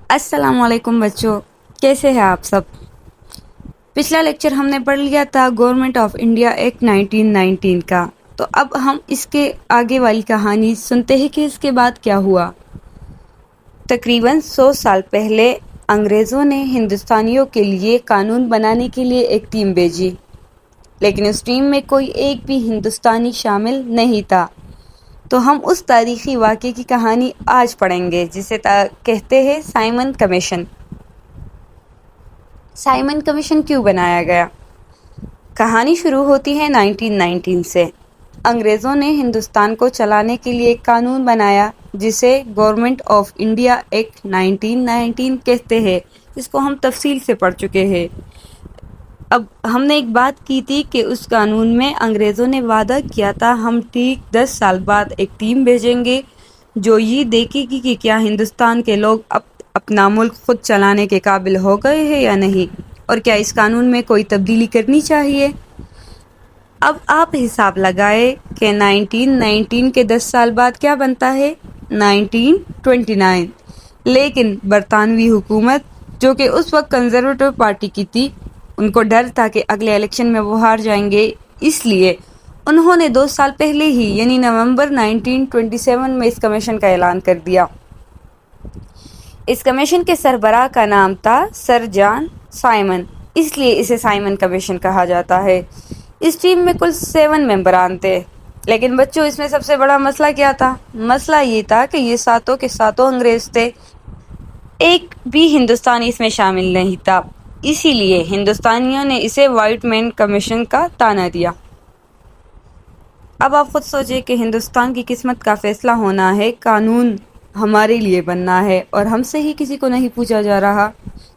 السلام علیکم بچوں، کیسے ہیں آپ سب؟ پچھلا لیکچر ہم نے پڑھ لیا تھا گورنمنٹ آف انڈیا ایکٹ 1919 کا، تو اب ہم اس کے آگے والی کہانی سنتے ہیں کہ اس کے بعد کیا ہوا۔ تقریباً 100 سال پہلے انگریزوں نے ہندوستانیوں کے لیے قانون بنانے کے لیے ایک ٹیم بھیجی، لیکن اس ٹیم میں کوئی ایک بھی ہندوستانی شامل نہیں تھا۔ تو ہم اس تاریخی واقعے کی کہانی آج پڑھیں گے جسے کہتے ہیں سائمن کمیشن۔ سائمن کمیشن کیوں بنایا گیا؟ کہانی شروع ہوتی ہے 1919 سے۔ انگریزوں نے ہندوستان کو چلانے کے لیے ایک قانون بنایا جسے گورنمنٹ آف انڈیا ایکٹ 1919 کہتے ہیں، جس کو ہم تفصیل سے پڑھ چکے ہیں۔ اب ہم نے ایک بات کی تھی کہ اس قانون میں انگریزوں نے وعدہ کیا تھا ہم ٹھیک 10 سال بعد ایک ٹیم بھیجیں گے جو یہ دیکھے گی کہ کیا ہندوستان کے لوگ اپنا ملک خود چلانے کے قابل ہو گئے ہیں یا نہیں، اور کیا اس قانون میں کوئی تبدیلی کرنی چاہیے۔ اب آپ حساب لگائے کہ 1919 کے 10 سال بعد کیا بنتا ہے، 1929۔ لیکن برطانوی حکومت جو کہ اس وقت کنزرویٹو پارٹی کی تھی، ان کو ڈر تھا کہ اگلے الیکشن میں وہ ہار جائیں گے، اس لیے انہوں نے 2 سال پہلے ہی یعنی نومبر 1927 میں اس کمیشن کا اعلان کر دیا۔ اس کمیشن کے سربراہ کا نام تھا سر جان سائمن، اس لیے اسے سائمن کمیشن کہا جاتا ہے۔ اس ٹیم میں کل 7 ممبران تھے، لیکن بچوں اس میں سب سے بڑا مسئلہ کیا تھا؟ مسئلہ یہ تھا کہ یہ ساتوں کے ساتوں انگریز تھے، ایک بھی ہندوستانی اس میں شامل نہیں تھا، اسی لیے ہندوستانیوں نے اسے وائٹ مین کمیشن کا طعنہ دیا۔ اب آپ خود سوچیں کہ ہندوستان کی قسمت کا فیصلہ ہونا ہے، قانون ہمارے لیے بننا ہے اور ہم سے ہی کسی کو نہیں پوچھا جا رہا،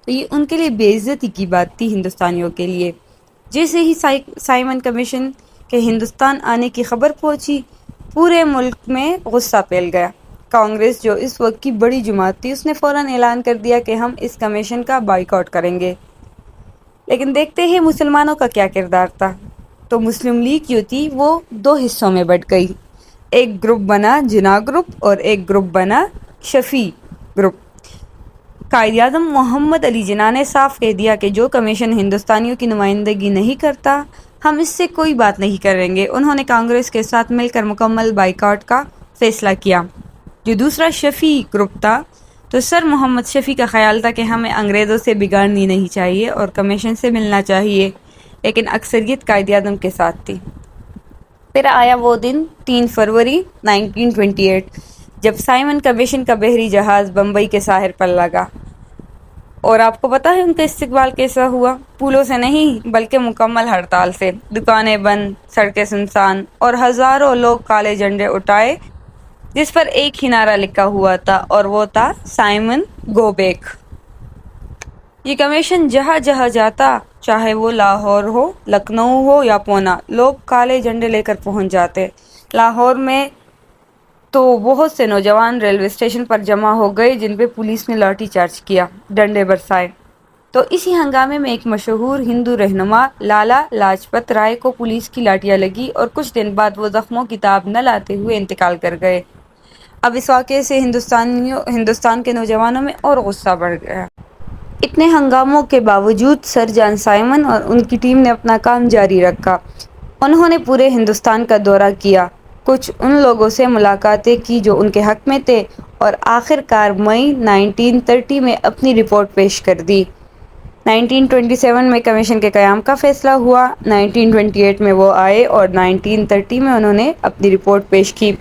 تو یہ ان کے لیے بے عزتی کی بات تھی ہندوستانیوں کے لیے۔ جیسے ہی سائمن کمیشن کے ہندوستان آنے کی خبر پہنچی، پورے ملک میں غصہ پھیل گیا۔ کانگریس جو اس وقت کی بڑی جماعت تھی، اس نے فوراً اعلان کر دیا کہ ہم اس کمیشن کا بائیکاٹ کریں گے۔ لیکن دیکھتے ہیں مسلمانوں کا کیا کردار تھا۔ تو مسلم لیگ جو تھی وہ 2 حصوں میں بٹ گئی، ایک گروپ بنا جناح گروپ اور ایک گروپ بنا شفیع گروپ۔ قائد اعظم محمد علی جناح نے صاف کہہ دیا کہ جو کمیشن ہندوستانیوں کی نمائندگی نہیں کرتا، ہم اس سے کوئی بات نہیں کریں گے۔ انہوں نے کانگریس کے ساتھ مل کر مکمل بائیکاٹ کا فیصلہ کیا۔ جو دوسرا شفیع گروپ تھا، تو سر محمد شفیع کا خیال تھا کہ ہمیں انگریزوں سے بگاڑنی نہیں چاہیے اور کمیشن سے ملنا چاہیے، لیکن اکثریت قائد اعظم کے ساتھ تھی۔ پھر آیا وہ دن 3 فروری 1928 جب سائمن کمیشن کا بحری جہاز بمبئی کے ساحل پر لگا، اور آپ کو پتا ہے ان کا استقبال کیسا ہوا؟ پھولوں سے نہیں بلکہ مکمل ہڑتال سے۔ دکانیں بند، سڑکیں سنسان اور ہزاروں لوگ کالے جھنڈے اٹھائے جس پر ایک ہی نعرہ لکھا ہوا تھا، اور وہ تھا سائمن گو بیک۔ یہ کمیشن جہاں جہاں جاتا، چاہے وہ لاہور ہو، لکھنؤ ہو یا پونا، لوگ کالے جھنڈے لے کر پہنچ جاتے۔ لاہور میں تو بہت سے نوجوان ریلوے اسٹیشن پر جمع ہو گئے جن پہ پولیس نے لاٹھی چارج کیا، ڈنڈے برسائے۔ تو اسی ہنگامے میں ایک مشہور ہندو رہنما لالا لاجپت رائے کو پولیس کی لاٹھیاں لگی اور کچھ دن بعد وہ زخموں کی تاب نہ لاتے ہوئے انتقال کر گئے۔ اب اس واقعے سے ہندوستان کے نوجوانوں میں اور غصہ بڑھ گیا۔ اتنے ہنگاموں کے باوجود سر جان سائمن اور ان کی ٹیم نے اپنا کام جاری رکھا۔ انہوں نے پورے ہندوستان کا دورہ کیا، کچھ ان لوگوں سے ملاقاتیں کی جو ان کے حق میں تھے، اور آخر کار مئی 1930 میں اپنی رپورٹ پیش کر دی۔ 1927 میں کمیشن کے قیام کا فیصلہ ہوا، 1928 میں وہ آئے اور 1930 میں انہوں نے اپنی رپورٹ پیش کی۔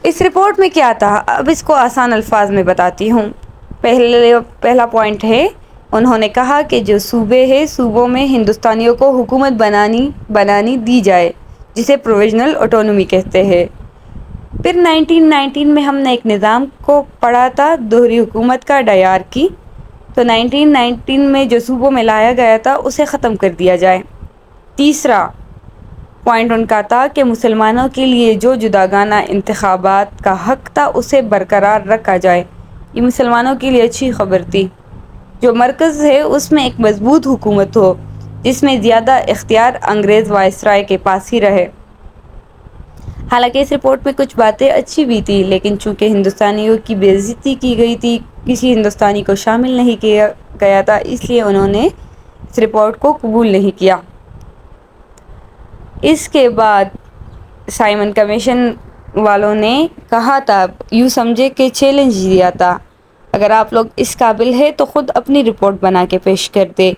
اس رپورٹ میں کیا تھا، اب اس کو آسان الفاظ میں بتاتی ہوں۔ پہلا پوائنٹ ہے، انہوں نے کہا کہ جو صوبے ہیں، صوبوں میں ہندوستانیوں کو حکومت بنانی دی جائے، جسے پروویژنل آٹونومی کہتے ہیں۔ پھر 1919 میں ہم نے ایک نظام کو پڑھا تھا، دوہری حکومت کا ڈیارکی، تو 1919 میں جو صوبوں میں لایا گیا تھا اسے ختم کر دیا جائے۔ تیسرا پوائنٹ ان کا تھا کہ مسلمانوں کے لیے جو جداگانہ انتخابات کا حق تھا اسے برقرار رکھا جائے۔ یہ مسلمانوں کے لیے اچھی خبر تھی۔ جو مرکز ہے اس میں ایک مضبوط حکومت ہو جس میں زیادہ اختیار انگریز وائسرائے کے پاس ہی رہے۔ حالانکہ اس رپورٹ میں کچھ باتیں اچھی بھی تھی، لیکن چونکہ ہندوستانیوں کی بے عزتی کی گئی تھی، کسی ہندوستانی کو شامل نہیں کیا گیا تھا، اس لیے انہوں نے اس رپورٹ کو قبول نہیں کیا۔ اس کے بعد سائمن کمیشن والوں نے کہا تھا، یوں سمجھے کہ چیلنج دیا تھا، اگر آپ لوگ اس قابل ہے تو خود اپنی رپورٹ بنا کے پیش کر دے۔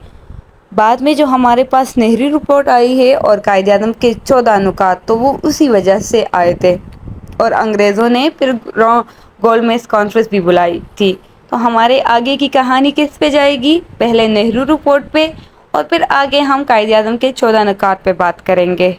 بعد میں جو ہمارے پاس نہرو رپورٹ آئی ہے اور قائد اعظم کے 14 نکات، تو وہ اسی وجہ سے آئے تھے، اور انگریزوں نے پھر گول میز کانفرنس بھی بلائی تھی۔ تو ہمارے آگے کی کہانی کس پہ جائے گی؟ پہلے نہرو رپورٹ پہ، اور پھر آگے ہم قائد اعظم کے 14 نکات پہ بات کریں گے۔